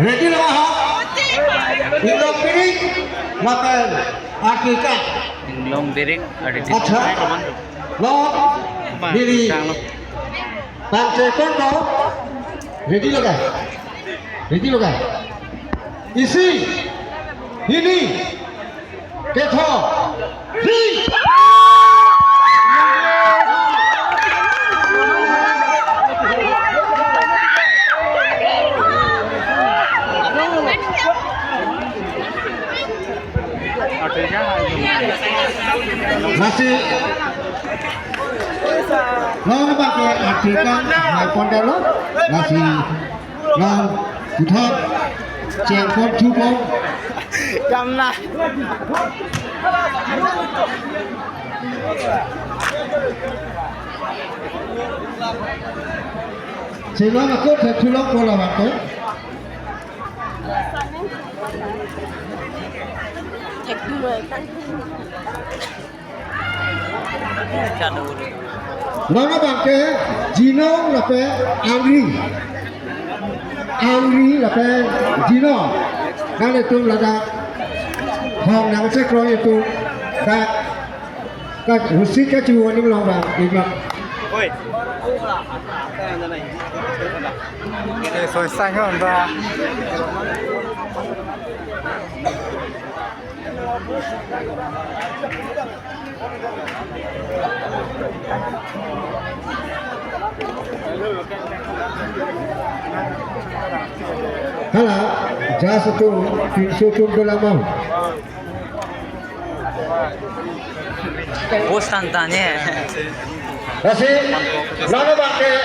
Ready lah ha. Inglong piring makan Afrika. Inglong piring ada di Acha. Lo diri. Pantai kondo. Ready lah kan? Ready lah kan? Isi. Ini. Keto. Ri. Masih Long pakai artikan iPhone dulu masih long putar cekon cukup Gamlah. Sila aku tertulak bola waktu Cek dulu kan. Long pakai Gino lape Angri lape Gino kan itu lada Hong nang sekro itu tak Rusi kecuali ni belum bang ikut Oi. Ini selesai kan dah. Halo, jas itu pintu dalam Bos tantanya. Masih, lalu pakai